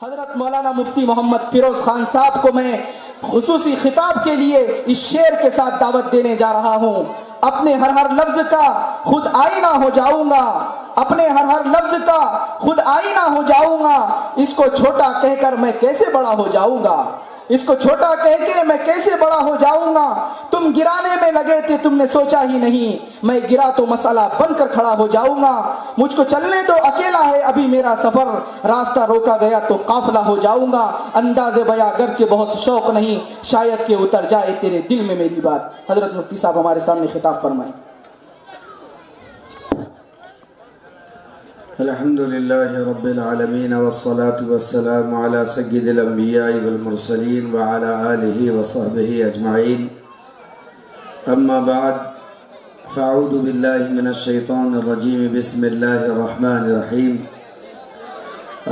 حضرت مولانا مفتی محمد فیروز خان صاحب کو میں خصوصی خطاب کے لیے اس شعر کے ساتھ دعوت دینے جا رہا ہوں۔ اپنے ہر لفظ کا خود آئینہ ہو جاؤں گا، اپنے ہر لفظ کا خود آئینہ ہو جاؤں گا، اس کو چھوٹا کہہ کر میں کیسے بڑا ہو جاؤں گا، اس کو چھوٹا کہہ کے میں کیسے بڑا ہو جاؤں گا۔ تم گرانے میں لگے تھے، تم نے سوچا ہی نہیں، میں گرا تو مسئلہ بن کر کھڑا ہو جاؤں گا۔ مجھ کو چلنے تو اکیلا ہے ابھی میرا سفر، راستہ روکا گیا تو قافلہ ہو جاؤں گا۔ انداز بیاں گرچہ بہت شوق نہیں، شاید کہ اتر جائے تیرے دل میں میری بات۔ حضرت مفتی صاحب ہمارے سامنے خطاب فرمائیں۔ الحمدللہ رب العالمین والصلاة والسلام علی سید الانبیاء والمرسلین وعلی آلہ وصحبہ اجمعین، اما بعد فاعوذ باللہ من الشیطان الرجیم، بسم اللہ الرحمن الرحیم۔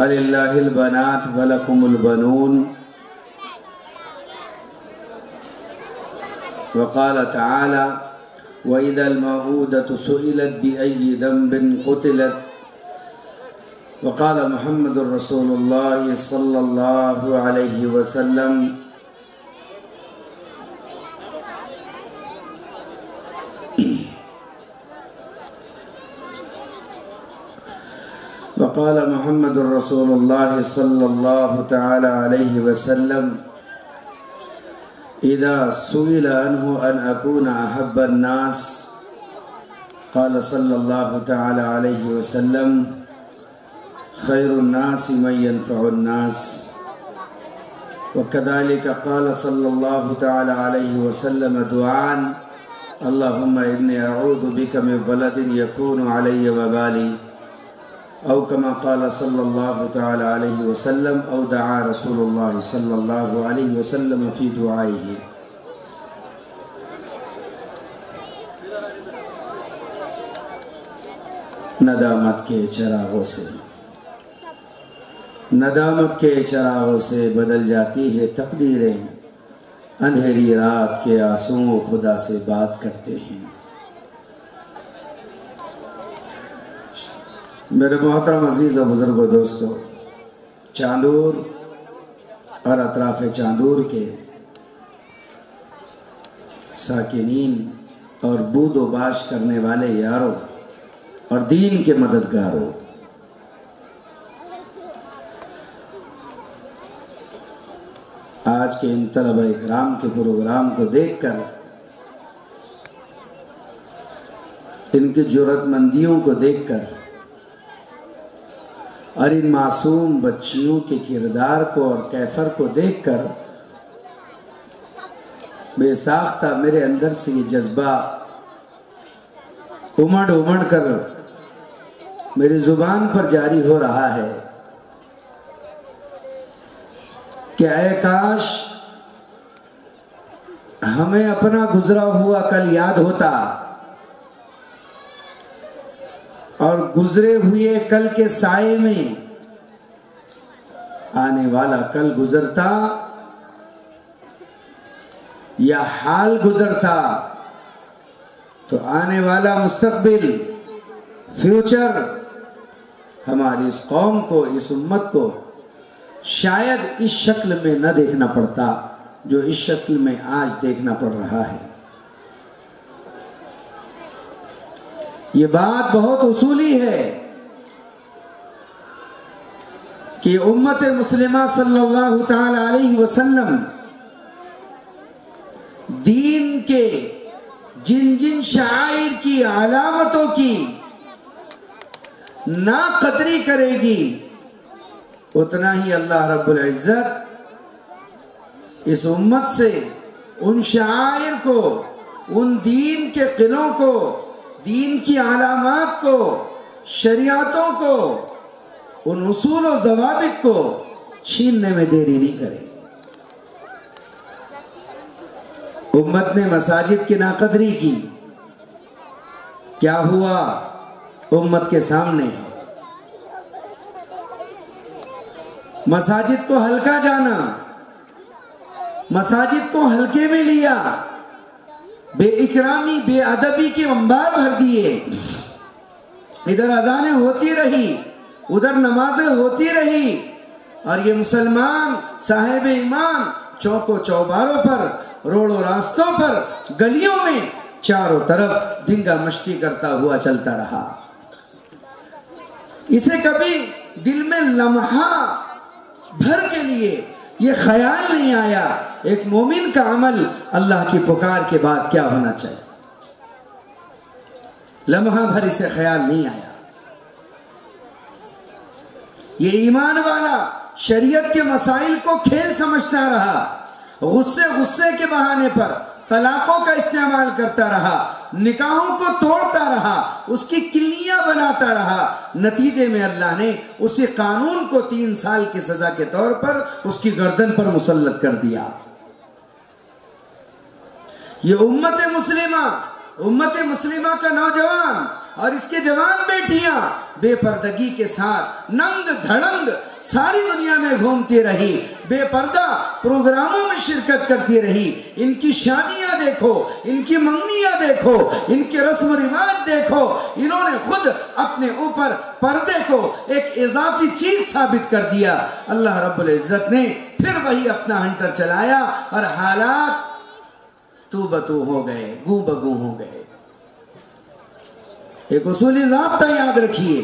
للہ البنات ولکم البنون، وقال تعالی وَإِذَا الْمَوْءُودَةُ سُئِلَتْ بِأَيِّ ذَنبٍ قُتِلَتْ، وقال محمد رسول اللہ صلی اللہ علیہ وسلم وقال محمد رسول اللہ صلی اللہ تعالی علیہ وسلم اذا سئل عنہ ان اکون احب الناس، قال صلی اللہ تعالی علیہ وسلم خیر الناس من ينفع الناس، وكذلك قال صلی اللہ تعالی علیہ وسلم دعاء اللہم انی اعوذ بک من ولد یکون علی وبالی، او کما قال صلی اللہ تعالی علیہ وسلم، او دعا رسول اللہ صلی اللہ علیہ وسلم فی دعائه۔ ندامت کے چراغوں سے بدل جاتی ہے تقدیریں، اندھیری رات کے آنسو خدا سے بات کرتے ہیں۔ میرے محترم عزیز و بزرگوں دوستو، چاندور اور اطراف چاندور کے ساکنین اور بود و باش کرنے والے یاروں اور دین کے مددگاروں، آج کے ان طلبہ اکرام کے پروگرام کو دیکھ کر، ان کی جرأت مندیوں کو دیکھ کر اور ان معصوم بچیوں کے کردار کو اور کیفر کو دیکھ کر بے ساختہ میرے اندر سے یہ جذبہ امڑ کر میری زبان پر جاری ہو رہا ہے کہ اے کاش ہمیں اپنا گزرا ہوا کل یاد ہوتا اور گزرے ہوئے کل کے سائے میں آنے والا کل گزرتا یا حال گزرتا تو آنے والا مستقبل، فیوچر ہماری اس قوم کو، اس امت کو شاید اس شکل میں نہ دیکھنا پڑتا جو اس شکل میں آج دیکھنا پڑ رہا ہے۔ یہ بات بہت اصولی ہے کہ امت مسلمہ صلی اللہ تعالی علیہ وسلم دین کے جن شعائر کی، علامتوں کی ناقدری کرے گی، اتنا ہی اللہ رب العزت اس امت سے ان شعائر کو، ان دین کے قلوں کو، دین کی علامات کو، شریعتوں کو، ان اصول و ضوابط کو چھیننے میں دیری نہیں کرے۔ امت نے مساجد کی ناقدری کی، کیا ہوا امت کے سامنے؟ مساجد کو ہلکا جانا، مساجد کو ہلکے میں لیا، بے اکرامی، بے ادبی کے انبار بھر دیے۔ ادھر اذانیں ہوتی رہی، ادھر نمازیں ہوتی رہی، اور یہ مسلمان صاحب ایمان چوکوں چوباروں پر، روڑوں راستوں پر، گلیوں میں چاروں طرف دھنگا مشتی کرتا ہوا چلتا رہا۔ اسے کبھی دل میں لمحہ بھر کے لیے یہ خیال نہیں آیا ایک مومن کا عمل اللہ کی پکار کے بعد کیا ہونا چاہیے، لمحہ بھر اسے خیال نہیں آیا۔ یہ ایمان والا شریعت کے مسائل کو کھیل سمجھتا رہا، غصے کے بہانے پر طلاقوں کا استعمال کرتا رہا، نکاحوں کو توڑتا رہا، اس کی کلیاں بناتا رہا۔ نتیجے میں اللہ نے اسی قانون کو 3 سال کی سزا کے طور پر اس کی گردن پر مسلط کر دیا۔ یہ امت مسلمہ کا نوجوان اور اس کے جوان بیٹیاں بے پردگی کے ساتھ ننگ دھڑنگ ساری دنیا میں گھومتی رہی، بے پردہ پروگراموں میں شرکت کرتی رہی۔ ان کی شادیاں دیکھو، ان کی منگنیاں دیکھو، ان کے رسم و رواج دیکھو، انہوں نے خود اپنے اوپر پردے کو ایک اضافی چیز ثابت کر دیا۔ اللہ رب العزت نے پھر وہی اپنا ہنٹر چلایا اور حالات تو بتو ہو گئے، گو بگو ہو گئے۔ ایک اصولی ضابطہ یاد رکھیے،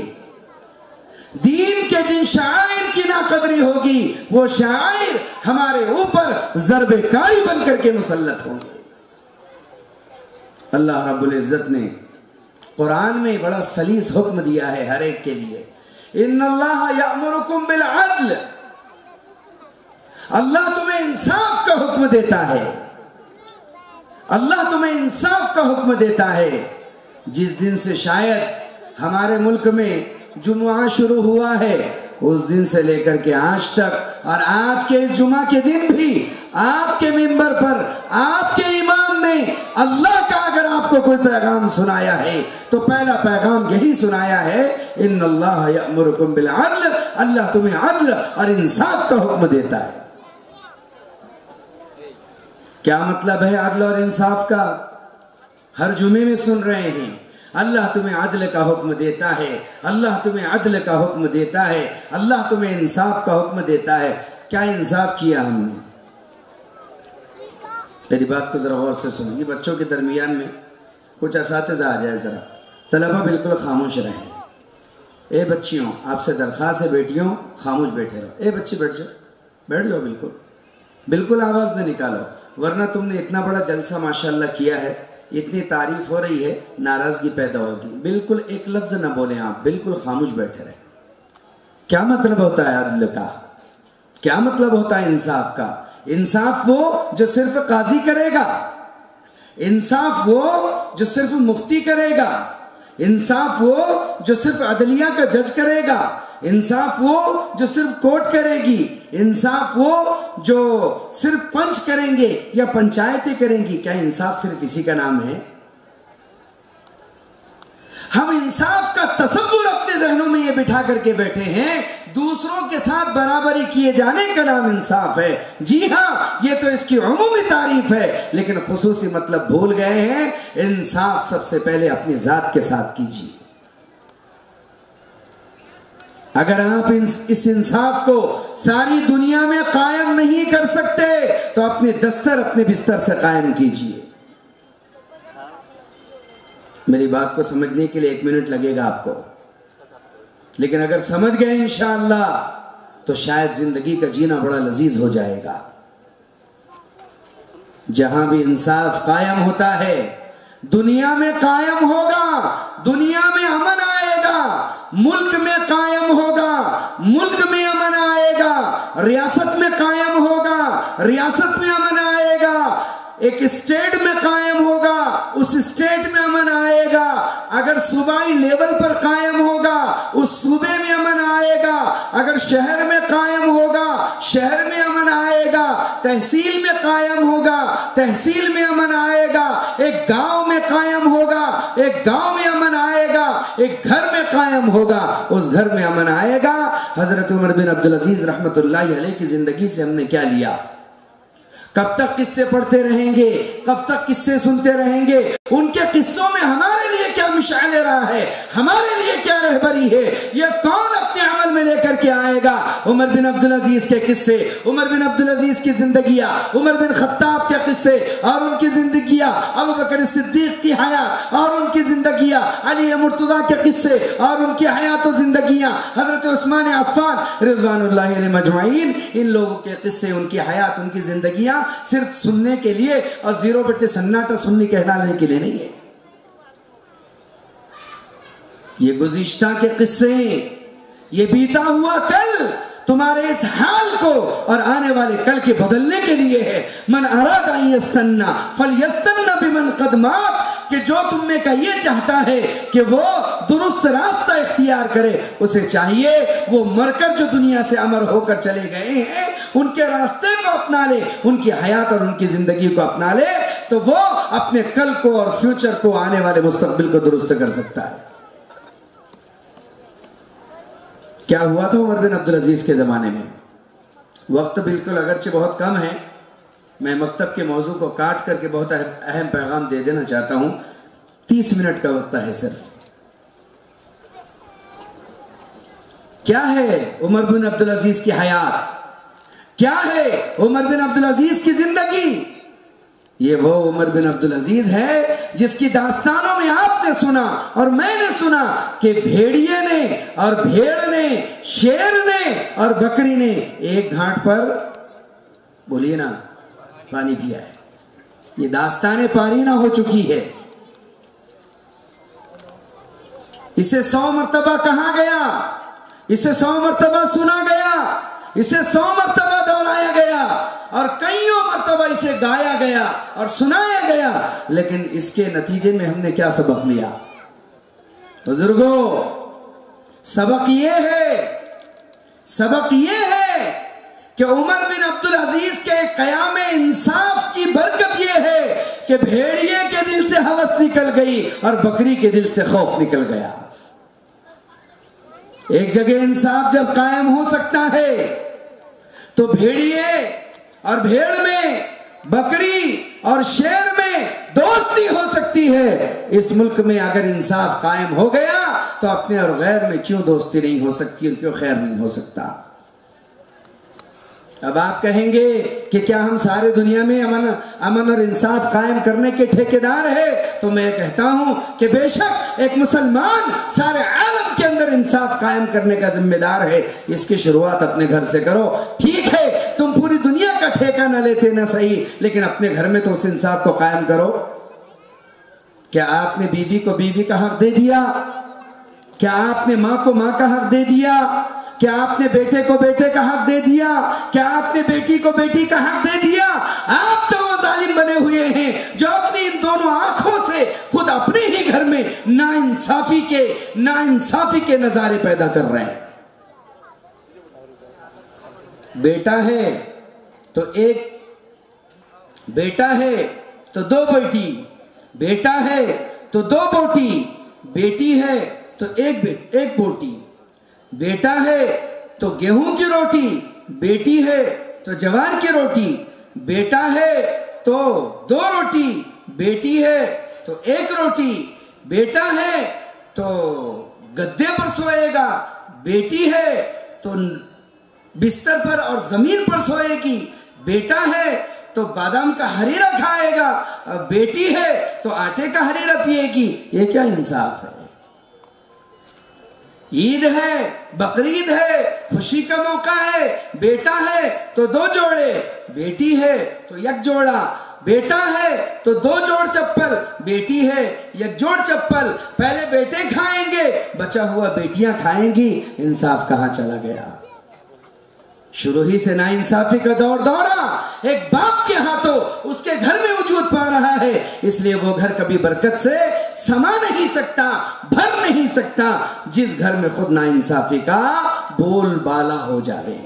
دین کے جن شعائر کی ناقدری ہوگی وہ شعائر ہمارے اوپر ضرب کاری بن کر کے مسلط ہوں گے۔ اللہ رب العزت نے قرآن میں بڑا سلیس حکم دیا ہے ہر ایک کے لیے، ان اللہ یأمرکم بالعدل، اللہ تمہیں انصاف کا حکم دیتا ہے، اللہ تمہیں انصاف کا حکم دیتا ہے۔ جس دن سے شاید ہمارے ملک میں جمعہ شروع ہوا ہے اس دن سے لے کر کے آج تک، اور آج کے اس جمعہ کے دن بھی آپ کے منبر پر آپ کے امام نے اللہ کا اگر آپ کو کوئی پیغام سنایا ہے تو پہلا پیغام یہی سنایا ہے، ان اللہ یأمرکم بالعدل، اللہ تمہیں عدل اور انصاف کا حکم دیتا ہے۔ کیا مطلب ہے عدل اور انصاف کا؟ ہر جمعے میں سن رہے ہیں، اللہ تمہیں عدل کا حکم دیتا ہے، اللہ تمہیں عدل کا حکم دیتا ہے، اللہ تمہیں انصاف کا حکم دیتا ہے۔ کیا انصاف کیا ہم نے؟ میری بات کو ذرا غور سے سنو، یہ بچوں کے درمیان میں کچھ اساتذہ آ جائے، ذرا طلبہ بالکل خاموش رہیں۔ اے بچیوں، آپ سے درخواست ہے، بیٹیوں خاموش بیٹھے رہو۔ اے بچی بیٹھ جاؤ، بالکل آواز نہ نکالو، ورنہ تم نے اتنا بڑا جلسہ ماشاءاللہ کیا ہے، اتنی تعریف ہو رہی ہے، ناراضگی پیدا ہوگی۔ بالکل ایک لفظ نہ بولیں آپ، بالکل خاموش بیٹھے رہیں۔ کیا مطلب ہوتا ہے عدل کا؟ کیا مطلب ہوتا ہے انصاف کا؟ انصاف وہ جو صرف قاضی کرے گا، انصاف وہ جو صرف مفتی کرے گا، انصاف وہ جو صرف عدلیہ کا جج کرے گا، انصاف وہ جو صرف کورٹ کرے گی، انصاف وہ جو صرف پنچ کریں گے یا پنچایتیں کریں گی۔ کیا انصاف صرف اسی کا نام ہے؟ ہم انصاف کا تصور اپنے ذہنوں میں یہ بٹھا کر کے بیٹھے ہیں، دوسروں کے ساتھ برابری کیے جانے کا نام انصاف ہے۔ جی ہاں، یہ تو اس کی عمومی تعریف ہے، لیکن خصوصی مطلب بھول گئے ہیں۔ انصاف سب سے پہلے اپنی ذات کے ساتھ کیجیے۔ اگر آپ اس انصاف کو ساری دنیا میں قائم نہیں کر سکتے تو اپنے دستر اپنے بستر سے قائم کیجیے۔ میری بات کو سمجھنے کے لیے 1 منٹ لگے گا آپ کو، لیکن اگر سمجھ گئے انشاءاللہ تو شاید زندگی کا جینا بڑا لذیذ ہو جائے گا۔ جہاں بھی انصاف قائم ہوتا ہے دنیا میں قائم ہوگا، دنیا میں امن آئے گا، ملک میں قائم ہوگا، ملک میں امن آئے گا، ریاست میں قائم ہوگا، ریاست میں امن آئے گا، ایک اسٹیٹ میں قائم ہوگا، اس اسٹیٹ میں امن آئے گا، اگر صوبائی لیول پر قائم ہوگا اس صوبے میں امن آئے گا، اگر شہر میں قائم ہوگا شہر میں امن آئے گا، تحصیل میں قائم ہوگا تحصیل میں امن آئے گا، ایک گاؤں میں قائم ہوگا ایک گاؤں میں امن آئے گا، ایک گھر میں قائم ہوگا اس گھر میں امن آئے گا۔ حضرت عمر بن عبدالعزیز رحمت اللہ علیہ کی زندگی سے ہم نے کیا لیا؟ کب تک قصے پڑھتے رہیں گے؟ کب تک قصے سنتے رہیں گے؟ ان کے قصوں میں ہمارے لیے کیا مشعل راہ ہے، ہمارے لیے کیا رہبری ہے، یہ کون اپنے عمل میں لے کر کے آئے گا؟ عمر بن عبدالعزیز کے قصے، عمر بن عبدالعزیز کی زندگیاں، عمر بن خطاب کے قصے اور ان کی زندگیاں، ابو بکر صدیق کی حیات اور ان کی زندگیاں، علی مرتضیٰ کے قصے اور ان کی حیات و زندگیاں، حضرت عثمان عفان رضوان اللہ علیہ مجمعین، ان لوگوں کے قصے، ان کی حیات، ان کی زندگیاں صرف سننے کے لیے اور 0/سناٹا سنی کہلانے کے لیے نہیں ہے۔ یہ گزشتہ کے قصے، یہ بیتا ہوا کل تمہارے اس حال کو اور آنے والے کل کے بدلنے کے لیے ہے۔ من اراد ان یستنا فلیستنا بمن قد مات، کہ جو تم میں کا یہ چاہتا ہے کہ وہ درست راستہ اختیار کرے، اسے چاہیے وہ مر کر جو دنیا سے امر ہو کر چلے گئے ہیں ان کے راستے کو اپنا لے، ان کی حیات اور ان کی زندگی کو اپنا لے، تو وہ اپنے کل کو اور فیوچر کو، آنے والے مستقبل کو درست کر سکتا ہے۔ کیا ہوا تھا عمر بن عبدالعزیز کے زمانے میں؟ وقت بالکل اگرچہ بہت کم ہے، میں مکتب کے موضوع کو کاٹ کر کے بہت اہم پیغام دے دینا چاہتا ہوں۔ 30 منٹ کا وقت ہے صرف۔ کیا ہے عمر بن عبدالعزیز کی حیات؟ کیا ہے عمر بن عبدالعزیز کی زندگی؟ یہ وہ عمر بن عبدالعزیز ہے جس کی داستانوں میں آپ نے سنا اور میں نے سنا کہ بھیڑیے نے اور بھیڑ نے، شیر نے اور بکری نے ایک گھاٹ پر، بولیے نا، پانی پیا ہے۔ یہ داستان پارینہ ہو چکی ہے۔ اسے 100 مرتبہ کہا گیا، اسے 100 مرتبہ سنا گیا، اسے 100 مرتبہ دہرایا گیا اور کئیوں مرتبہ اسے گایا گیا اور سنایا گیا، لیکن اس کے نتیجے میں ہم نے کیا سبق لیا؟ بزرگوں، سبق یہ ہے کہ عمر بن عبدالعزیز کے قیام انصاف کی برکت یہ ہے کہ بھیڑیے کے دل سے ہوس نکل گئی اور بکری کے دل سے خوف نکل گیا۔ ایک جگہ انصاف جب قائم ہو سکتا ہے تو بھیڑیے اور بھیڑ میں، بکری اور شیر میں دوستی ہو سکتی ہے۔ اس ملک میں اگر انصاف قائم ہو گیا تو اپنے اور غیر میں کیوں دوستی نہیں ہو سکتی اور کیوں خیر نہیں ہو سکتا؟ اب آپ کہیں گے کہ کیا ہم سارے دنیا میں امن اور انصاف قائم کرنے کے ٹھیکیدار ہیں؟ تو میں کہتا ہوں کہ بے شک ایک مسلمان سارے عالم کے اندر انصاف قائم کرنے کا ذمہ دار ہے۔ اس کی شروعات اپنے گھر سے کرو۔ ٹھیک ہے تم پوری دنیا کا ٹھیکہ نہ لیتے نہ صحیح، لیکن اپنے گھر میں تو اس انصاف کو قائم کرو۔ کیا آپ نے بیوی کو بیوی کا حق دے دیا؟ کیا آپ نے ماں کو ماں کا حق دے دیا؟ کیا آپ نے بیٹے کو بیٹے کا حق دے دیا؟ کیا آپ نے بیٹی کو بیٹی کا حق دے دیا؟ آپ تو وہ ظالم بنے ہوئے ہیں جو اپنی ان دونوں آنکھوں سے خود اپنے ہی گھر میں ناانصافی کے نظارے پیدا کر رہے ہیں۔ بیٹا ہے تو ایک بیٹا ہے تو 2 بیٹی، بیٹا ہے تو 2 بوٹی، بیٹی ہے تو ایک بوٹی، بیٹا ہے تو گیہوں کی روٹی، بیٹی ہے تو جوار کی روٹی، بیٹا ہے تو 2 روٹی، بیٹی ہے تو 1 روٹی، بیٹا ہے تو گدے پر سوئے گا، بیٹی ہے تو بستر پر اور زمین پر سوئے گی، بیٹا ہے تو بادام کا حریرہ کھائے گا اور بیٹی ہے تو آٹے کا حریرہ پیے گی۔ یہ کیا انصاف ہے؟ عید ہے، بقرعید ہے، خوشی کا موقع ہے، بیٹا ہے تو 2 جوڑے، بیٹی ہے تو 1 جوڑا، بیٹا ہے تو 2 جوڑ چپل، بیٹی ہے 1 جوڑ چپل۔ پہلے بیٹے کھائیں گے، بچا ہوا بیٹیاں کھائیں گی۔ انصاف کہاں چلا گیا؟ شروع ہی سے ناانصافی کا دور دورہ ایک باپ کے ہاتھوں اس کے گھر میں وجود پا رہا ہے، اس لیے وہ گھر کبھی برکت سے سما نہیں سکتا، بھر نہیں سکتا جس گھر میں خود ناانصافی کا بول بالا ہو جاوے۔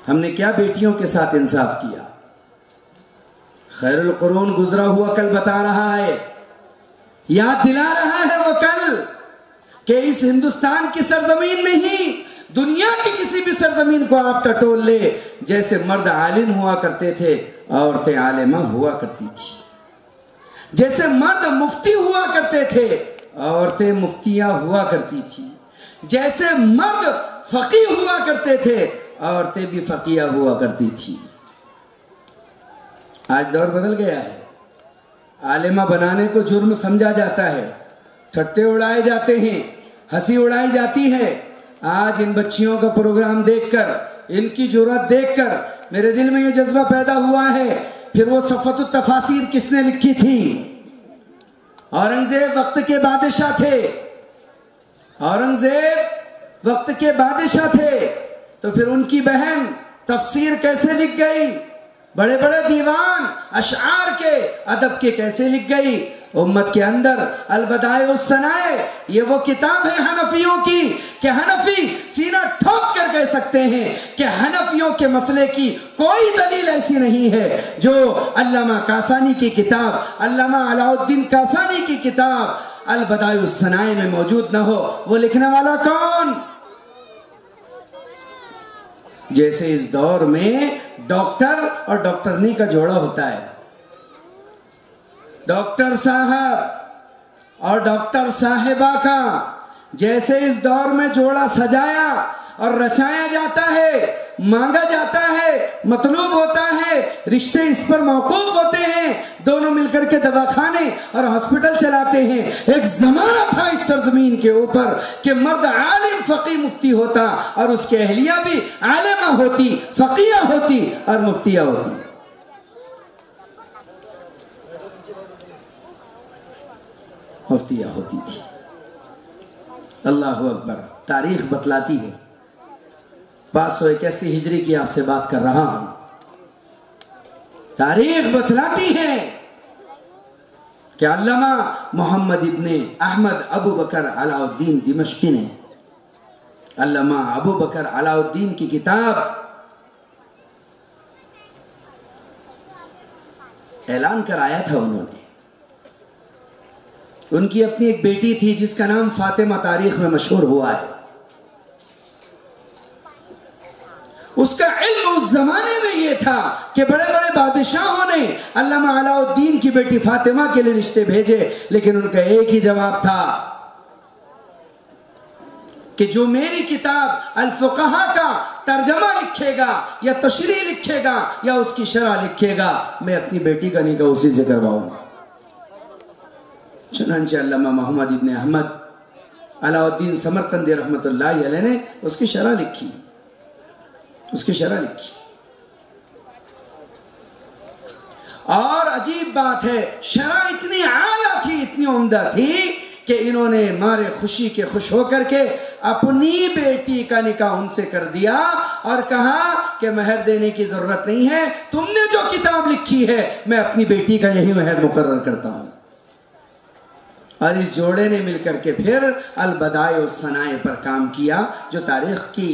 ہم نے کیا بیٹیوں کے ساتھ انصاف کیا؟ خیر القرون گزرا ہوا کل بتا رہا ہے، یاد دلا رہا ہے وہ کل کہ اس ہندوستان کی سرزمین نہیں، دنیا کی کسی بھی سرزمین کو آپ ٹٹول لے، جیسے مرد عالم ہوا کرتے تھے عورتیں عالمہ ہوا کرتی تھی، جیسے مرد مفتی ہوا کرتے تھے عورتیں مفتیاں ہوا کرتی تھی، جیسے مرد فقیہ ہوا کرتے تھے عورتیں بھی فقیہ ہوا کرتی تھی۔ آج دور بدل گیا ہے، عالمہ بنانے کو جرم سمجھا جاتا ہے، ٹھٹے اڑائے جاتے ہیں، ہنسی اڑائی جاتی ہے۔ آج ان بچیوں کا پروگرام دیکھ کر، ان کی جرأت دیکھ کر میرے دل میں یہ جذبہ پیدا ہوا ہے، پھر وہ صفت التفاسیر کس نے لکھی تھی؟ اورنگزیب وقت کے بادشاہ تھے، اورنگزیب وقت کے بادشاہ تھے، تو پھر ان کی بہن تفسیر کیسے لکھ گئی؟ بڑے بڑے دیوان اشعار کے ادب کے کیسے لکھ گئی؟ امت کے اندر البدائع والثنائے یہ وہ کتاب ہے حنفیوں کی کہ حنفی سینہ ٹھوک کر کہہ سکتے ہیں کہ حنفیوں کے مسئلے کی کوئی دلیل ایسی نہیں ہے جو علامہ کاسانی کی کتاب، علامہ علاء الدین کاسانی کی کتاب البدائع والثنائے میں موجود نہ ہو۔ وہ لکھنے والا کون؟ جیسے اس دور میں ڈاکٹر اور ڈاکٹرنی کا جوڑا ہوتا ہے، ڈاکٹر صاحب اور ڈاکٹر صاحبہ کا جیسے اس دور میں جوڑا سجایا اور رچایا جاتا ہے، مانگا جاتا ہے، مطلوب ہوتا ہے، رشتے اس پر موقوف ہوتے ہیں، دونوں مل کر کے دواخانے اور ہاسپٹل چلاتے ہیں۔ ایک زمانہ تھا اس سرزمین کے اوپر کہ مرد عالم فقی مفتی ہوتا اور اس کے اہلیہ بھی عالمہ ہوتی، فقیہ ہوتی اور مفتیہ ہوتی۔ مفتیہ ہوتی تھی۔ اللہ اکبر۔ تاریخ بتلاتی ہے، 581 ہجری کی آپ سے بات کر رہا ہوں، تاریخ بتلاتی ہے کہ علامہ محمد ابن احمد ابو بکر علاء الدین دمشقی نے علامہ ابو بکر علاء الدین کی کتاب اعلان کرایا تھا۔ انہوں نے، ان کی اپنی ایک بیٹی تھی جس کا نام فاطمہ تاریخ میں مشہور ہوا ہے۔ اس کا علم اس زمانے میں یہ تھا کہ بڑے بڑے بادشاہوں نے علامہ علاء الدین کی بیٹی فاطمہ کے لیے رشتے بھیجے، لیکن ان کا ایک ہی جواب تھا کہ جو میری کتاب الفقہا کا ترجمہ لکھے گا یا تشریح لکھے گا یا اس کی شرح لکھے گا، میں اپنی بیٹی کا نکاح اسی سے کرواؤں گا۔ چنانچہ علامہ محمد ابن احمد علاء الدین سمرقندی رحمت اللہ علیہ نے اس کی شرح لکھی، اور عجیب بات ہے، شرح اتنی اعلیٰ تھی، اتنی عمدہ تھی کہ انہوں نے مارے خوشی کے خوش ہو کر کے اپنی بیٹی کا نکاح ان سے کر دیا اور کہا کہ مہر دینے کی ضرورت نہیں ہے، تم نے جو کتاب لکھی ہے میں اپنی بیٹی کا یہی مہر مقرر کرتا ہوں۔ اور اس جوڑے نے مل کر کے پھر البدائع والثنائے پر کام کیا، جو تاریخ کی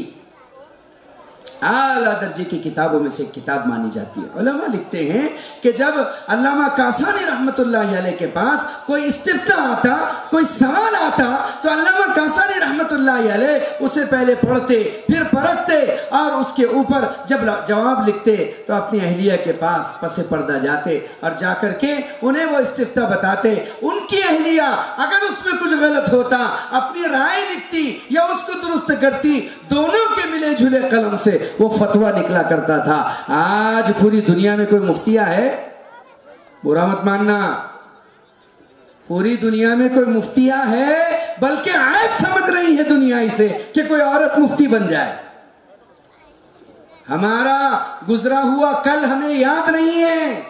اعلیٰ درجے کی کتابوں میں سے ایک کتاب مانی جاتی ہے۔ علماء لکھتے ہیں کہ جب علامہ کاسانی رحمت اللہ علیہ کے پاس کوئی استفتاء آتا، کوئی سوال آتا، تو علامہ کاسانی رحمت اللہ علیہ اسے پہلے پڑھتے، پھر پرکھتے اور اس کے اوپر جب جواب لکھتے تو اپنی اہلیہ کے پاس پس پردہ جاتے اور جا کر کے انہیں وہ استفتاء بتاتے۔ ان کی اہلیہ اگر اس میں کچھ غلط ہوتا اپنی رائے لکھتی یا اس کو درست کرتی، دونوں کے ملے جھلے قلم سے وہ فتویٰ نکلا کرتا تھا۔ آج پوری دنیا میں کوئی مفتیہ ہے؟ برا مت ماننا، پوری دنیا میں کوئی مفتیہ ہے؟ بلکہ عیب سمجھ رہی ہے دنیا اسے کہ کوئی عورت مفتی بن جائے۔ ہمارا گزرا ہوا کل ہمیں یاد نہیں ہے،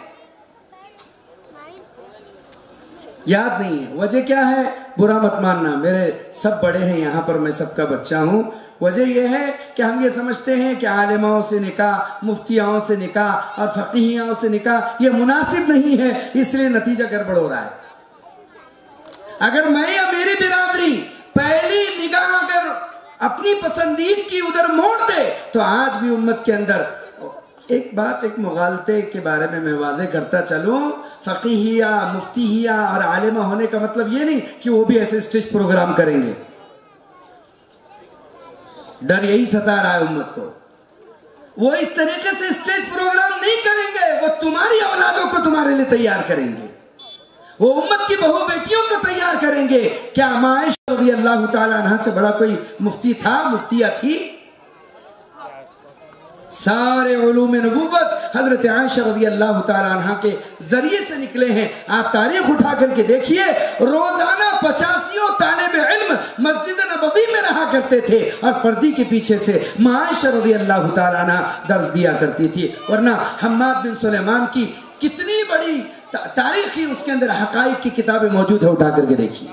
یاد نہیں ہے۔ وجہ کیا ہے؟ برا مت ماننا، میرے سب بڑے ہیں یہاں پر، میں سب کا بچہ ہوں۔ وجہ یہ ہے کہ ہم یہ سمجھتے ہیں کہ عالماؤں سے نکاح، مفتیاؤں سے نکاح اور فقیہیاؤں سے نکاح یہ مناسب نہیں ہے، اس لیے نتیجہ گڑبڑ ہو رہا ہے۔ اگر میں یا میری برادری پہلی نگاہ اگر اپنی پسندید کی ادھر موڑ دے تو آج بھی امت کے اندر ایک بات، ایک مغالطے کے بارے میں واضح کرتا چلوں، فقیہیہ، مفتیہیہ اور عالمہ ہونے کا مطلب یہ نہیں کہ وہ بھی ایسے اسٹیج پروگرام کریں گے۔ ڈر یہی ستا رہا ہے امت کو، وہ اس طریقے سے اسٹیج پروگرام نہیں کریں گے، وہ تمہاری اولادوں کو تمہارے لیے تیار کریں گے، وہ امت کی بہو بیٹیوں کو تیار کریں گے. کیا عائشہ رضی اللہ تعالیٰ عنہ سے بڑا کوئی مفتی تھا، مفتیہ تھی؟ سارے علوم نبوت حضرت عائشہ رضی اللہ تعالیٰ عنہ کے ذریعے سے نکلے ہیں. آپ تاریخ اٹھا کر کے دیکھیے، روزانہ 85 طالب علم مسجد نبوی میں رہا کرتے تھے اور پردے کے پیچھے سے عائشہ رضی اللہ تعالیٰ عنہ درس دیا کرتی تھی. ورنہ حماد بن سلیمان کی کتنی بڑی تاریخی اس کے اندر حقائق کی کتابیں موجود ہے، اٹھا کر کے دیکھیے.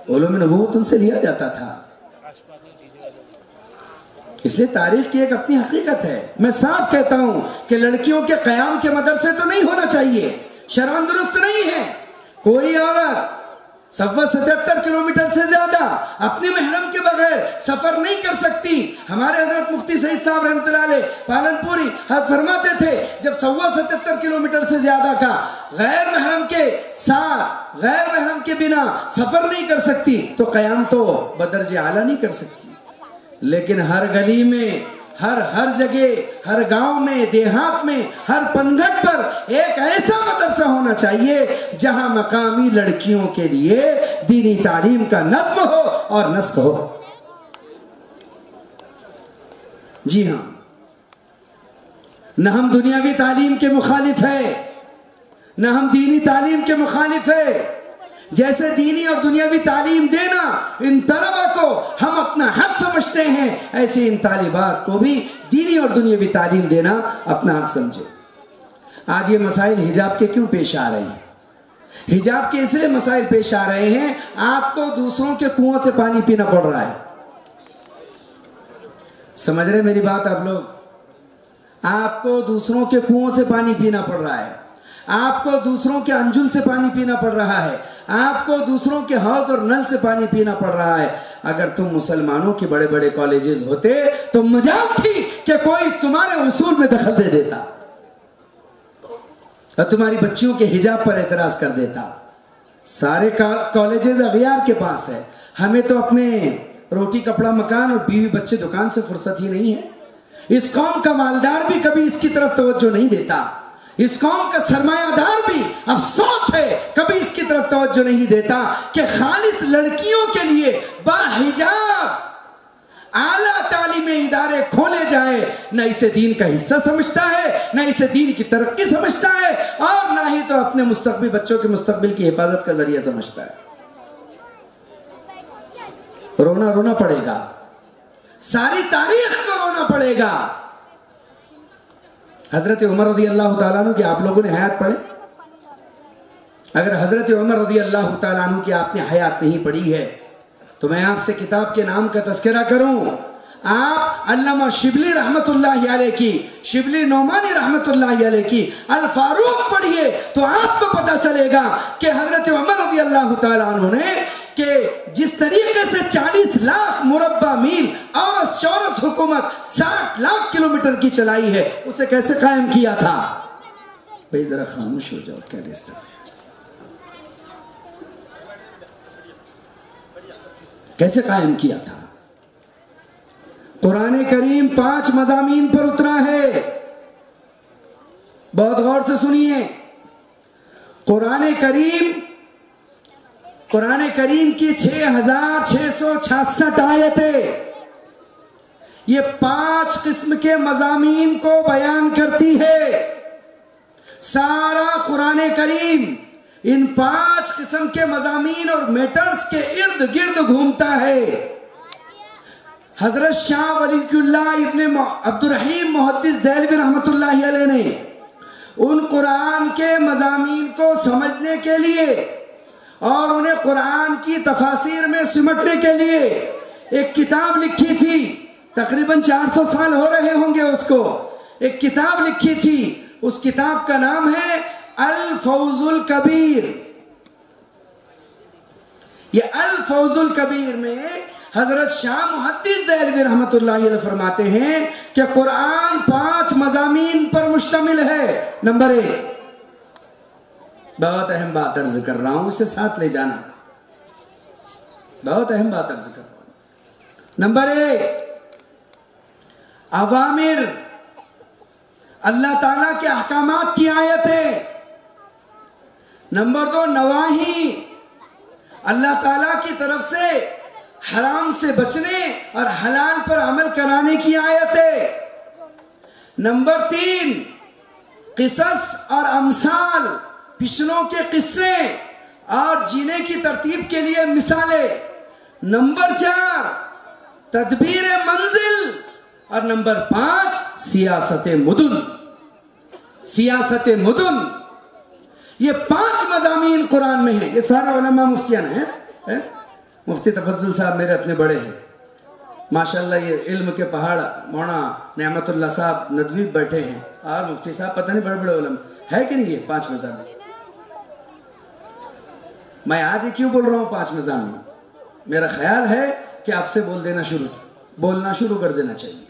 علوم نبوت ان سے لیا جاتا تھا. اس لیے تاریخ کی ایک اپنی حقیقت ہے. میں صاف کہتا ہوں کہ لڑکیوں کے قیام کے مدرسے تو نہیں ہونا چاہیے، شرعاً درست نہیں ہے. کوئی عورت 77 کلومیٹر سے زیادہ اپنی محرم کے بغیر سفر نہیں کر سکتی. ہمارے حضرت مفتی سعید صاحب رحمۃ اللہ علیہ پالن پوری حضرت فرماتے تھے جب 77 کلومیٹر سے زیادہ کا غیر محرم کے ساتھ، غیر محرم کے بنا سفر نہیں کر سکتی تو قیام تو بدرجہ اعلیٰ نہیں کر سکتی. لیکن ہر گلی میں، ہر جگہ، ہر گاؤں میں، دیہات میں، ہر پنگھٹ پر ایک ایسا مدرسہ ہونا چاہیے جہاں مقامی لڑکیوں کے لیے دینی تعلیم کا نظم ہو اور نسق ہو. جی ہاں، نہ ہم دنیاوی تعلیم کے مخالف ہے، نہ ہم دینی تعلیم کے مخالف ہے. جیسے دینی اور دنیاوی تعلیم دینا ان طلبہ کو ہم اپنا حق سمجھتے ہیں، ایسے ان طالبات کو بھی دینی اور دنیاوی تعلیم دینا اپنا حق سمجھے. آج یہ مسائل حجاب کے کیوں پیش آ رہے ہیں؟ حجاب کے اس لیے مسائل پیش آ رہے ہیں، آپ کو دوسروں کے کنویں سے پانی پینا پڑ رہا ہے. سمجھ رہے میری بات آپ لوگ؟ آپ کو دوسروں کے کنویں سے پانی پینا پڑ رہا ہے، آپ کو دوسروں کے انجل سے پانی پینا پڑ رہا ہے، آپ کو دوسروں کے حوض اور نل سے پانی پینا پڑ رہا ہے. اگر تم مسلمانوں کے بڑے بڑے کالجز ہوتے تو مجال تھی کہ کوئی تمہارے اصول میں دخل دے دیتا اور تمہاری بچیوں کے حجاب پر اعتراض کر دیتا. سارے کالجز اغیار کے پاس ہے، ہمیں تو اپنے روٹی کپڑا مکان اور بیوی بچے دکان سے فرصت ہی نہیں ہے. اس قوم کا مالدار بھی کبھی اس کی طرف توجہ نہیں دیتا، اس قوم کا سرمایہ دار بھی افسوس ہے کبھی اس کی طرف توجہ نہیں دیتا کہ خالص لڑکیوں کے لیے باحجاب اعلیٰ تعلیمی ادارے کھولے جائے. نہ اسے دین کا حصہ سمجھتا ہے، نہ اسے دین کی ترقی سمجھتا ہے، اور نہ ہی تو اپنے مستقبل بچوں کے مستقبل کی حفاظت کا ذریعہ سمجھتا ہے. رونا پڑے گا، ساری تاریخ کو رونا پڑے گا. حضرت عمر رضی اللہ تعالیٰ عنہ کی آپ لوگوں نے حیات پڑھے؟ اگر حضرت عمر رضی اللہ تعالیٰ عنہ کی آپ نے حیات نہیں پڑھی ہے تو میں آپ سے کتاب کے نام کا تذکرہ کروں. آپ علامہ شبلی رحمت اللہ علیہ کی، شبلی نعمانی رحمت اللہ علیہ کی الفاروق پڑھیے تو آپ کو پتا چلے گا کہ حضرت عمر رضی اللہ تعالیٰ عنہ نے کہ جس طریقے سے 40 لاکھ مربع میل اور چورس حکومت 60 لاکھ کلومیٹر کی چلائی ہے، اسے کیسے قائم کیا تھا؟ بھئی ذرا خاموش ہو جاؤ، کیا ڈسٹرب ہے؟ کیسے قائم کیا تھا؟ قرآن کریم 5 مضامین پر اترا ہے. بہت غور سے سنیے. قرآن کریم کی 6666 آیتیں یہ 5 قسم کے مضامین کو بیان کرتی ہے. سارا قرآن کریم ان 5 قسم کے مضامین اور میٹرز کے ارد گرد گھومتا ہے. حضرت شاہ ولی اللہ ابن عبد الرحیم محدث دہلوی رحمت اللہ علیہ نے ان قرآن کے مضامین کو سمجھنے کے لیے اور انہیں قرآن کی تفاسیر میں سمٹنے کے لیے ایک کتاب لکھی تھی. تقریباً 400 سال ہو رہے ہوں گے اس کو. ایک کتاب لکھی تھی، اس کتاب کا نام ہے الفوز الکبیر. یہ الفوز الکبیر میں حضرت شاہ محدث دہلوی رحمت اللہ علیہ فرماتے ہیں کہ قرآن 5 مضامین پر مشتمل ہے. نمبر 1، بہت اہم بات عرض کر رہا ہوں، اسے ساتھ لے جانا، بہت اہم بات عرض کر رہا ہوں. نمبر 1، اوامر، اللہ تعالیٰ کے احکامات کی آیتیں. نمبر 2 نواہی، اللہ تعالیٰ کی طرف سے حرام سے بچنے اور حلال پر عمل کرانے کی آیتیں۔ نمبر 3 قصص اور امثال، پچھلوں کے قصے اور جینے کی ترتیب کے لیے مثالیں۔ نمبر 4 تدبیر منزل، اور نمبر 5 سیاست مدن۔ سیاست مدن، یہ 5 مضامین قرآن میں ہیں۔ یہ سارے علماء مفتیان ہیں، مفتی تفضل صاحب میرے اپنے بڑے ہیں ماشاءاللہ، یہ علم کے پہاڑ مونا نعمت اللہ صاحب ندوی بیٹھے ہیں، اور مفتی صاحب پتہ نہیں بڑے بڑے علماء ہے کہ نہیں۔ یہ 5 مضامین میں آج ہی کیوں بول رہا ہوں 5 مضامین؟ میرا خیال ہے کہ آپ سے بولنا شروع کر دینا چاہیے۔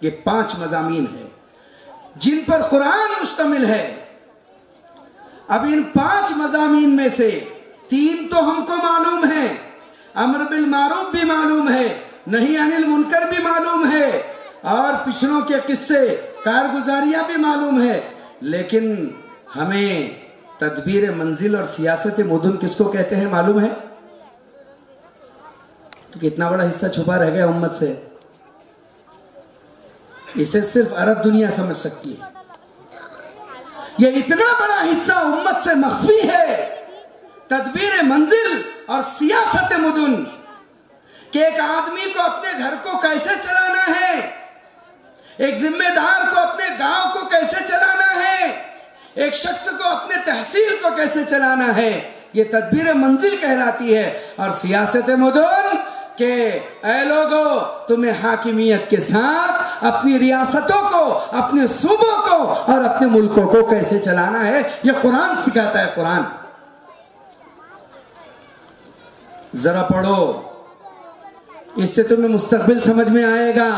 یہ 5 مضامین ہیں جن پر قرآن مشتمل ہے۔ اب ان 5 مضامین میں سے 3 تو ہم کو معلوم ہے، امر بالمعروف بھی معلوم ہے، نہی عن المنکر بھی معلوم ہے، اور پچھلوں کے قصے کارگزاریاں بھی معلوم ہے، لیکن ہمیں تدبیر منزل اور سیاست مدن کس کو کہتے ہیں معلوم ہے؟ کتنا بڑا حصہ چھپا رہ گیا امت سے، اسے صرف عرب دنیا سمجھ سکتی ہے۔ یہ اتنا بڑا حصہ امت سے مخفی ہے، تدبیر منزل اور سیاست مدن، کہ ایک آدمی کو اپنے گھر کو کیسے چلانا ہے، ایک ذمہ دار کو اپنے گاؤں کو کیسے چلانا ہے، ایک شخص کو اپنے تحصیل کو کیسے چلانا ہے، یہ تدبیر منزل کہلاتی ہے۔ اور سیاست مدن کہ اے لوگو، تمہیں حاکمیت کے ساتھ اپنی ریاستوں کو، اپنے صوبوں کو اور اپنے ملکوں کو کیسے چلانا ہے، یہ قرآن سکھاتا ہے۔ قرآن ذرا پڑھو، اس سے تمہیں مستقبل سمجھ میں آئے گا،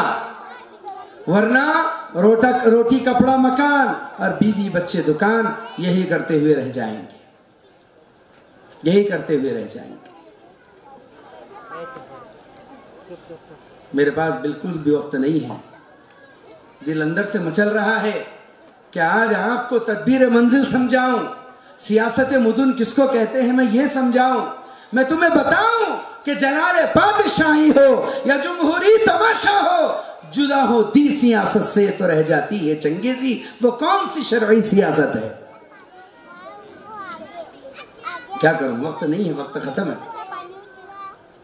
ورنہ روٹی کپڑا مکان اور بیوی بچے دکان، یہی کرتے ہوئے رہ جائیں گے، یہی کرتے ہوئے رہ جائیں گے۔ میرے پاس بالکل بھی وقت نہیں ہے، دل اندر سے مچل رہا ہے کہ آج آپ کو تدبیر منزل سمجھاؤں، سیاست مدن کس کو کہتے ہیں میں یہ سمجھاؤں، میں تمہیں بتاؤں کہ جلال بادشاہی ہو یا جمہوری تماشا ہو، جدا ہوتی سیاست سے تو رہ جاتی ہے چنگیزی۔ وہ کون سی شرعی سیاست ہے؟ کیا کروں، وقت نہیں ہے، وقت ختم ہے،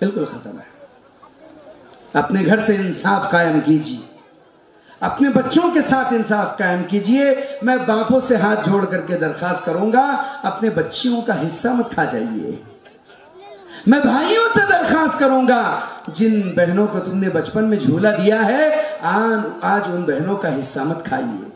بالکل ختم ہے۔ اپنے گھر سے انصاف قائم کیجیے، اپنے بچوں کے ساتھ انصاف قائم کیجیے۔ میں باپوں سے ہاتھ جوڑ کر کے درخواست کروں گا، اپنے بچیوں کا حصہ مت کھا جائیے۔ میں بھائیوں سے درخواست کروں گا، جن بہنوں کو تم نے بچپن میں جھولا دیا ہے، آج ان بہنوں کا حصہ مت کھائیے۔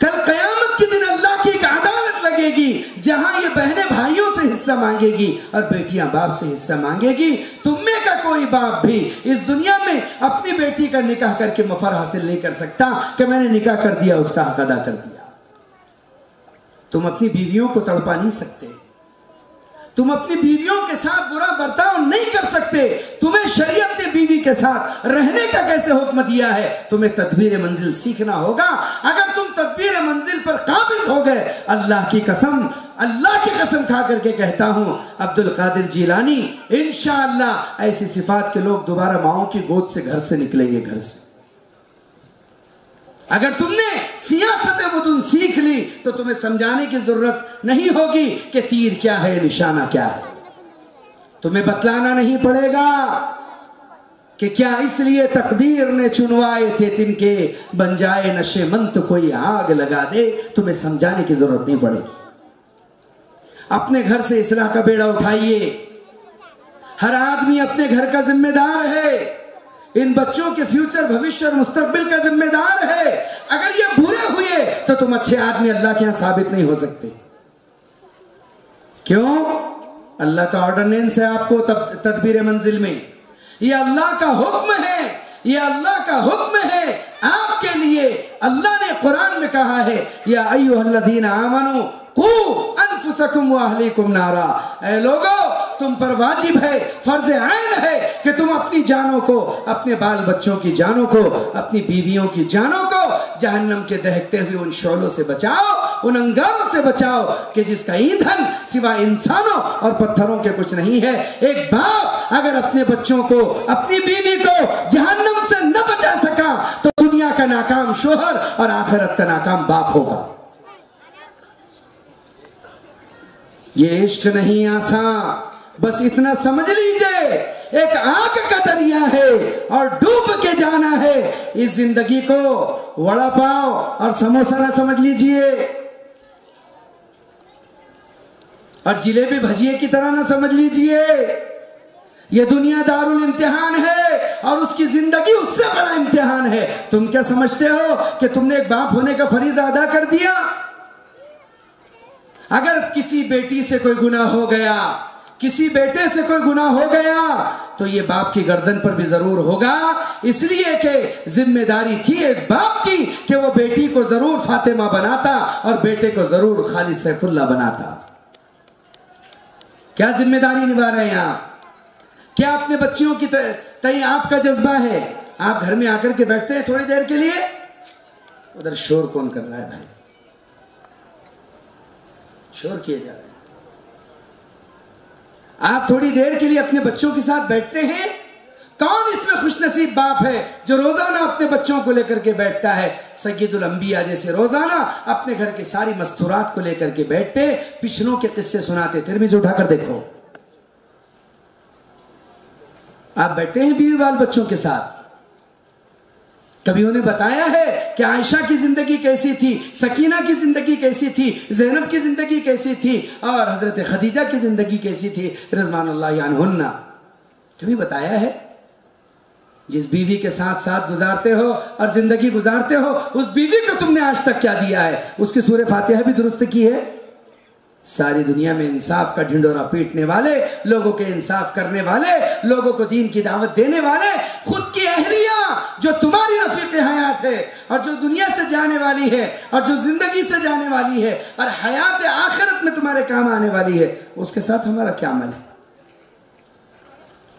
کل قیامت کے دن اللہ کی ایک عدالت لگے گی، جہاں یہ بہنیں بھائیوں سے حصہ مانگے گی اور بیٹیاں باپ سے حصہ مانگے گی۔ تم میں کا کوئی باپ بھی اس دنیا میں اپنی بیٹی کا نکاح کر کے مفر حاصل نہیں کر سکتا کہ میں نے نکاح کر دیا، اس کا حق ادا کر دیا۔ تم اپنی بیویوں کو تڑپا نہیں سکتے، تم اپنی بیویوں کے ساتھ برا برتاؤ نہیں کر سکتے۔ تمہیں شریعت نے بیوی کے ساتھ رہنے کا کیسے حکم دیا ہے، تمہیں تدبیر منزل سیکھنا ہوگا۔ اگر تم تدبیر منزل پر قابض ہو گئے، اللہ کی قسم کھا کر کے کہتا ہوں، عبد القادر جیلانی انشاءاللہ ایسی صفات کے لوگ دوبارہ ماؤں کی گود سے گھر سے نکلیں گے، گھر سے۔ اگر تم نے سیاست مدن سیکھ لی تو تمہیں سمجھانے کی ضرورت نہیں ہوگی کہ تیر کیا ہے، نشانہ کیا ہے۔ تمہیں بتلانا نہیں پڑے گا کہ کیا اس لیے تقدیر نے چنوائے تھے تن کے، بن جائے نشے من تو کوئی آگ لگا دے۔ تمہیں سمجھانے کی ضرورت نہیں پڑے گی۔ اپنے گھر سے اصلاح کا بیڑا اٹھائیے۔ ہر آدمی اپنے گھر کا ذمہ دار ہے، ان بچوں کے فیوچر، بھوشیہ اور مستقبل کا ذمہ دار ہے۔ اگر یہ برے ہوئے تو تم اچھے آدمی اللہ کے ہاں ثابت نہیں ہو سکتے۔ کیوں؟ اللہ کا آرڈیننس ہے آپ کو تدبیر منزل میں، یہ اللہ کا حکم ہے، یہ اللہ کا حکم ہے آپ کے لیے۔ اللہ نے قرآن میں کہا ہے، یا ایھا الذین آمنوا قوا انفسکم واہلیکم نارا، اے لوگو تم پر واجب ہے، فرض عین ہے کہ تم اپنی جانوں کو، اپنے بال بچوں کی جانوں کو، اپنی بیویوں کی جانوں کو جہنم کے دہکتے ہوئے ان شعلوں سے بچاؤ۔ ان انگاروں سے بچاؤ کہ جس کا ایندھن سوائے انسانوں اور پتھروں کے کچھ نہیں ہے۔ ایک باپ اگر اپنے بچوں کو، اپنی بیوی کو جہنم سے نہ بچا سکا تو دنیا کا ناکام شوہر اور آخرت کا ناکام باپ ہوگا۔ یہ عشق نہیں آسان، بس اتنا سمجھ لیجئے ایک آگ کا دریا ہے اور ڈوب کے جانا ہے۔ اس زندگی کو وڑا پاؤ اور سموسہ نہ سمجھ لیجئے اور جلیبی بھجیے کی طرح نہ سمجھ لیجئے۔ یہ دنیا دارالامتحان ہے اور اس کی زندگی اس سے بڑا امتحان ہے۔ تم کیا سمجھتے ہو کہ تم نے ایک باپ ہونے کا فریضہ ادا کر دیا؟ اگر کسی بیٹی سے کوئی گناہ ہو گیا، کسی بیٹے سے کوئی گناہ ہو گیا تو یہ باپ کی گردن پر بھی ضرور ہوگا، اس لیے کہ ذمہ داری تھی ایک باپ کی کہ وہ بیٹی کو ضرور فاطمہ بناتا اور بیٹے کو ضرور خالد سیف اللہ بناتا۔ کیا ذمہ داری نبھا رہے ہیں آپ؟ کیا اپنے بچیوں کی تئیں آپ کا جذبہ ہے؟ آپ گھر میں آ کر کے بیٹھتے ہیں تھوڑی دیر کے لیے؟ ادھر شور کون کر رہا ہے بھائی؟ شور کیے جا رہے ہیں۔ آپ تھوڑی دیر کے لیے اپنے بچوں کے ساتھ بیٹھتے ہیں؟ کون اس میں خوش نصیب باپ ہے جو روزانہ اپنے بچوں کو لے کر کے بیٹھتا ہے؟ سید الانبیاء جیسے روزانہ اپنے گھر کی ساری مستورات کو لے کر کے بیٹھتے، پچھلوں کے قصے سناتے۔ ترمذی اٹھا کر دیکھو، آپ بیٹھے ہیں بیوی بال بچوں کے ساتھ؟ کبھی انہیں بتایا ہے کہ عائشہ کی زندگی کیسی تھی، سکینہ کی زندگی کیسی تھی، زینب کی زندگی کیسی تھی اور حضرت خدیجہ کی زندگی کیسی تھی رضوان اللہ عنہن؟ کبھی بتایا ہے؟ جس بیوی کے ساتھ ساتھ گزارتے ہو اور زندگی گزارتے ہو، اس بیوی کو تم نے آج تک کیا دیا ہے؟ اس کی سورہ فاتحہ بھی درست کی ہے؟ ساری دنیا میں انصاف کا ڈھنڈورا پیٹنے والے، لوگوں کے انصاف کرنے والے، لوگوں کو دین کی دعوت دینے والے، خود کی اہلیہ جو تمہاری رفیق حیات ہے اور جو دنیا سے جانے والی ہے اور جو زندگی سے جانے والی ہے اور حیات آخرت میں تمہارے کام آنے والی ہے، اس کے ساتھ ہمارا کیا عمل ہے؟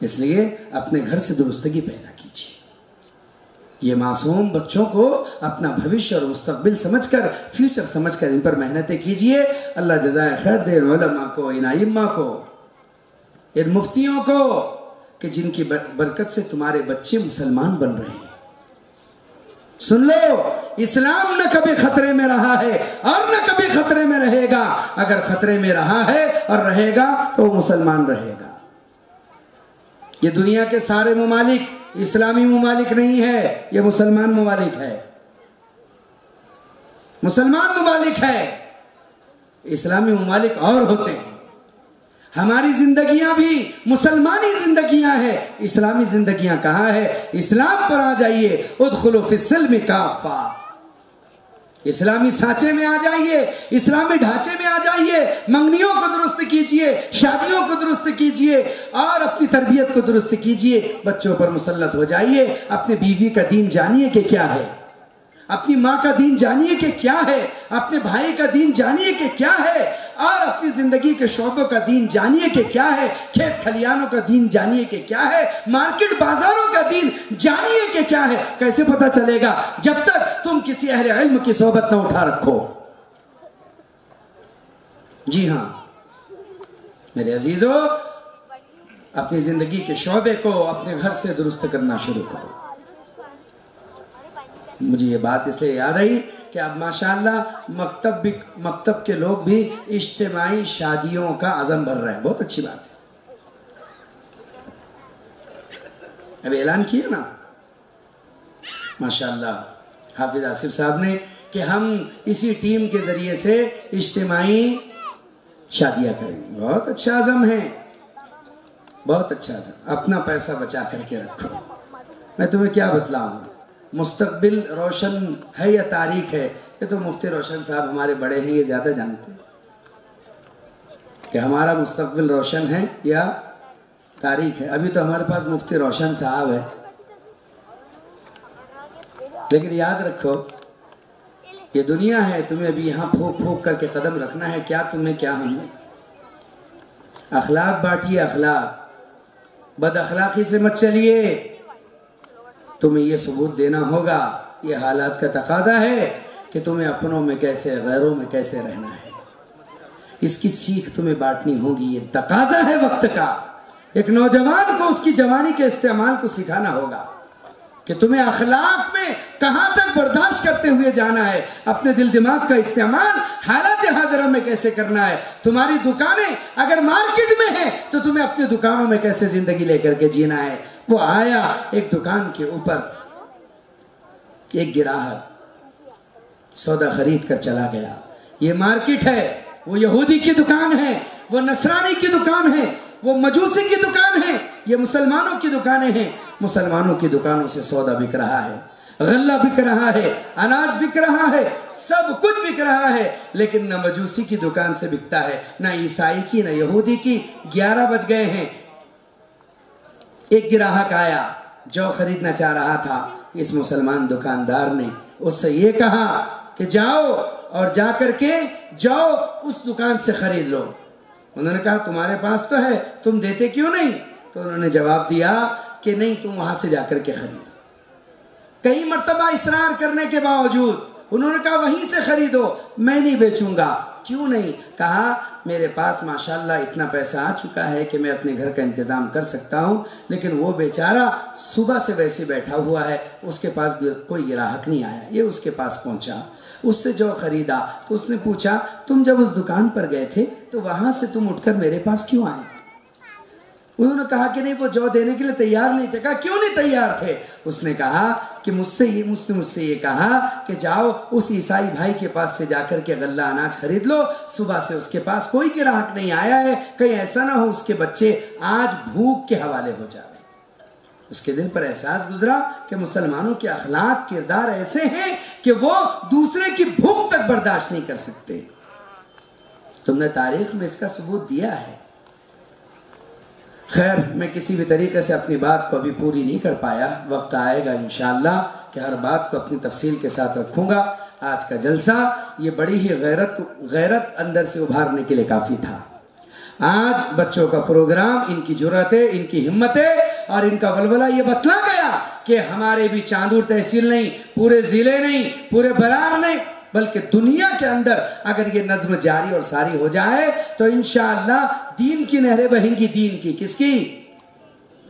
اس لیے اپنے گھر سے درستگی پیدا کیجیے۔ یہ معصوم بچوں کو اپنا بھوشیہ اور مستقبل سمجھ کر، فیوچر سمجھ کر ان پر محنتیں کیجئے۔ اللہ جزائے خیر دے ان علماء کو، ان ائمہ کو، ان مفتیوں کو کہ جن کی برکت سے تمہارے بچے مسلمان بن رہے ہیں۔ سن لو، اسلام نہ کبھی خطرے میں رہا ہے اور نہ کبھی خطرے میں رہے گا۔ اگر خطرے میں رہا ہے اور رہے گا تو وہ مسلمان رہے گا۔ یہ دنیا کے سارے ممالک اسلامی ممالک نہیں ہے، یہ مسلمان ممالک ہے، مسلمان ممالک ہے۔ اسلامی ممالک اور ہوتے ہیں۔ ہماری زندگیاں بھی مسلمانی زندگیاں ہیں، اسلامی زندگیاں کہاں ہے؟ اسلام پر آ جائیے، ادخلوا فی السلم کافہ، اسلامی سانچے میں آ جائیے، اسلامی ڈھانچے میں آ جائیے، منگنیوں کو درست کیجئے، شادیوں کو درست کیجئے اور اپنی تربیت کو درست کیجئے، بچوں پر مسلط ہو جائیے۔ اپنے بیوی کا دین جانیے کہ کیا ہے، اپنی ماں کا دین جانیے کہ کیا ہے، اپنے بھائی کا دین جانیے کہ کیا ہے اور اپنی زندگی کے شعبوں کا دین جانیے کہ کیا ہے، کھیت کھلیانوں کا دین جانیے کہ کیا ہے، مارکیٹ بازاروں کا دین جانیے کہ کیا ہے۔ کیسے پتہ چلے گا؟ جب تک تم کسی اہل علم کی صحبت نہ اٹھا رکھو۔ جی ہاں میرے عزیزو، اپنی زندگی کے شعبے کو اپنے گھر سے درست کرنا شروع کرو۔ مجھے یہ بات اس لیے یاد آئی کہ اب ماشاءاللہ مکتب کے لوگ بھی اجتماعی شادیوں کا عزم بھر رہے ہیں، بہت اچھی بات ہے۔ اب اعلان کیا نا ماشاءاللہ حافظ آصف صاحب نے کہ ہم اسی ٹیم کے ذریعے سے اجتماعی شادیاں کریں گے۔ بہت اچھا عزم ہے، بہت اچھا عزم۔ اپنا پیسہ بچا کر کے رکھو۔ میں تمہیں کیا بتلاؤں، مستقبل روشن ہے یا تاریک ہے، یہ تو مفتی روشن صاحب ہمارے بڑے ہیں، یہ زیادہ جانتے ہیں کہ ہمارا مستقبل روشن ہے یا تاریک ہے۔ ابھی تو ہمارے پاس مفتی روشن صاحب ہے، لیکن یاد رکھو یہ دنیا ہے، تمہیں ابھی یہاں پھونک پھونک کر کے قدم رکھنا ہے، کیا تمہیں کیا ہمیں۔ اخلاق بانٹیے، اخلاق، بد اخلاقی سے مت چلیے۔ تمہیں یہ ثبوت دینا ہوگا، یہ حالات کا تقاضا ہے کہ تمہیں اپنوں میں کیسے غیروں میں کیسے رہنا ہے. اس کی سیکھ تمہیں بانٹنی ہوگی. یہ تقاضا ہے وقت کا. ایک نوجوان کو اس کی جوانی کے استعمال کو سکھانا ہوگا کہ تمہیں اخلاق میں کہاں تک برداشت کرتے ہوئے جانا ہے. اپنے دل دماغ کا استعمال حالات حاضرہ میں کیسے کرنا ہے. تمہاری دکانیں اگر مارکیٹ میں ہیں تو تمہیں اپنے دکانوں میں کیسے زندگی لے کر کے جینا ہے. وہ آیا ایک دکان کے اوپر، ایک گراہک سودا خرید کر چلا گیا. یہ مارکیٹ ہے، وہ یہودی کی دکان ہے، وہ نصرانی کی دکان ہے، وہ مجوسی کی دکان ہے، یہ مسلمانوں کی دکانیں ہیں. مسلمانوں کی دکانوں سے سودا بک رہا ہے، غلہ بک رہا ہے، اناج بک رہا ہے، سب کچھ بک رہا ہے. لیکن نہ مجوسی کی دکان سے بکتا ہے، نہ عیسائی کی، نہ یہودی کی. 11 بج گئے ہیں. ایک گراہک آیا جو خریدنا چاہ رہا تھا. اس مسلمان دکاندار نے اس سے یہ کہا کہ جاؤ اور جا کر کے جاؤ اس دکان سے خرید لو. انہوں نے کہا تمہارے پاس تو ہے، تم دیتے کیوں نہیں؟ تو انہوں نے جواب دیا کہ نہیں، تم وہاں سے جا کر کے خریدو. کئی مرتبہ اصرار کرنے کے باوجود انہوں نے کہا وہیں سے خریدو، میں نہیں بیچوں گا. کیوں نہیں؟ کہا میرے پاس ماشاءاللہ اتنا پیسہ آ چکا ہے کہ میں اپنے گھر کا انتظام کر سکتا ہوں. لیکن وہ بیچارہ صبح سے ویسے بیٹھا ہوا ہے، اس کے پاس کوئی گراہک نہیں آیا. یہ اس کے پاس پہنچا، اس سے جو خریدا تو اس نے پوچھا تم جب اس دکان پر گئے تھے تو وہاں سے تم اٹھ کر میرے پاس کیوں آئے؟ انہوں نے کہا کہ نہیں، وہ جو دینے کے لیے تیار نہیں تھے. کہا کیوں نہیں تیار تھے؟ اس نے کہا کہ مجھ سے یہ کہا کہ جاؤ اس عیسائی بھائی کے پاس سے جا کر کے غلہ اناج خرید لو. صبح سے اس کے پاس کوئی گراہک نہیں آیا ہے، کہیں ایسا نہ ہو اس کے بچے آج بھوک کے حوالے ہو جائے. اس کے دل پر احساس گزرا کہ مسلمانوں کے اخلاق کردار ایسے ہیں کہ وہ دوسرے کی بھوک تک برداشت نہیں کر سکتے. تم نے تاریخ میں اس کا ثبوت دیا ہے. خیر، میں کسی بھی طریقے سے اپنی بات کو ابھی پوری نہیں کر پایا. وقت آئے گا انشاءاللہ کہ ہر بات کو اپنی تفصیل کے ساتھ رکھوں گا. آج کا جلسہ یہ بڑی ہی غیرت اندر سے ابھارنے کے لیے کافی تھا. آج بچوں کا پروگرام، ان کی جرأتیں، ان کی ہمتیں اور ان کا ولولہ یہ بتلا گیا کہ ہمارے بھی چاندور تحصیل نہیں، پورے ضلع نہیں، پورے برار نہیں، بلکہ دنیا کے اندر اگر یہ نظم جاری اور ساری ہو جائے تو انشاءاللہ دین کی نہریں بہیں گی. دین کی کس کی؟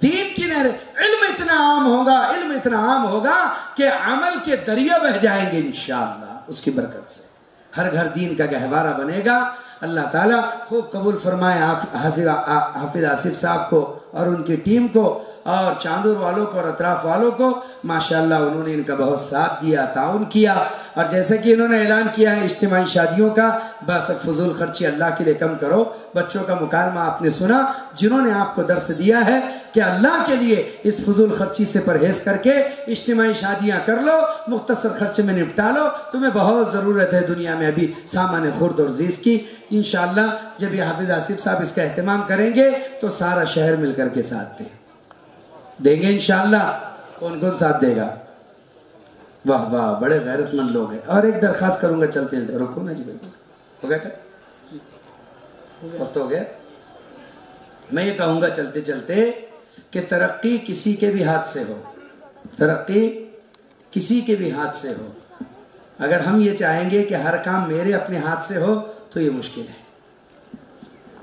دین کی نہریں. علم اتنا عام ہوگا کہ عمل کے دریا بہ جائیں گے انشاءاللہ. اس کی برکت سے ہر گھر دین کا گہوارہ بنے گا. اللہ تعالیٰ خوب قبول فرمائے حافظ آصف صاحب کو اور ان کی ٹیم کو اور چاندور والوں کو اور اطراف والوں کو. ماشاءاللہ انہوں نے ان کا بہت ساتھ دیا، تعاون کیا. اور جیسے کہ انہوں نے اعلان کیا ہے اجتماعی شادیوں کا، بس فضول خرچی اللہ کے لیے کم کرو. بچوں کا مکالمہ آپ نے سنا، جنہوں نے آپ کو درس دیا ہے کہ اللہ کے لیے اس فضول خرچی سے پرہیز کر کے اجتماعی شادیاں کر لو، مختصر خرچے میں نپٹا لو. تمہیں بہت ضرورت ہے دنیا میں ابھی سامان خورد اور زیز کی. انشاءاللہ جب یہ حافظ آصف صاحب اس کا اہتمام کریں گے تو سارا شہر مل کر کے ساتھ دیں گے انشاءاللہ. کون کون ساتھ دے گا؟ واہ واہ، بڑے غیرت مند لوگ ہیں. اور ایک درخواست کروں گا، چلتے رکو نا جی. ہو گیا کیا؟ وقت ہو گیا. میں یہ کہوں گا چلتے چلتے کہ ترقی کسی کے بھی ہاتھ سے ہو، ترقی کسی کے بھی ہاتھ سے ہو. اگر ہم یہ چاہیں گے کہ ہر کام میرے اپنے ہاتھ سے ہو تو یہ مشکل ہے.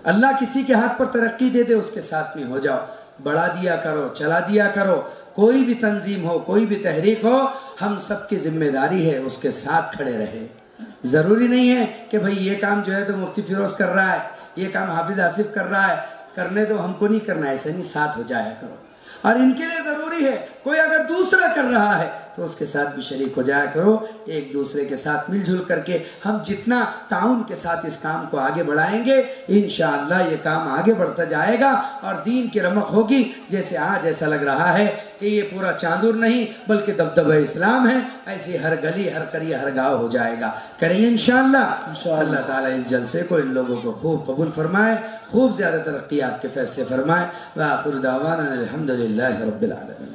اللہ کسی کے ہاتھ پر ترقی دے دے، اس کے ساتھ میں ہو جاؤ، بڑھا دیا کرو، چلا دیا کرو. کوئی بھی تنظیم ہو، کوئی بھی تحریک ہو، ہم سب کی ذمہ داری ہے اس کے ساتھ کھڑے رہے. ضروری نہیں ہے کہ بھئی یہ کام جو ہے تو مفتی فیروز کر رہا ہے، یہ کام حافظ آصف کر رہا ہے، کرنے تو ہم کو نہیں کرنا. ایسے نہیں، ساتھ ہو جایا کرو. اور ان کے لیے ضروری ہے کوئی اگر دوسرا کر رہا ہے تو اس کے ساتھ بھی شریک ہو جایا کرو. ایک دوسرے کے ساتھ مل جل کر کے ہم جتنا تعاون کے ساتھ اس کام کو آگے بڑھائیں گے انشاءاللہ یہ کام آگے بڑھتا جائے گا اور دین کی رمق ہوگی. جیسے آج ایسا لگ رہا ہے کہ یہ پورا چاندور نہیں بلکہ دبدبہ اسلام ہے، ایسے ہر گلی، ہر قریہ، ہر گاؤں ہو جائے گا. کریں انشاءاللہ. اللہ تعالیٰ اس جلسے کو ان لوگوں کو خوب قبول فرمائے، خوب زیادہ ترقیات کے فیصلے فرمائے. وآخر دعوانا الحمدللہ رب العالمین.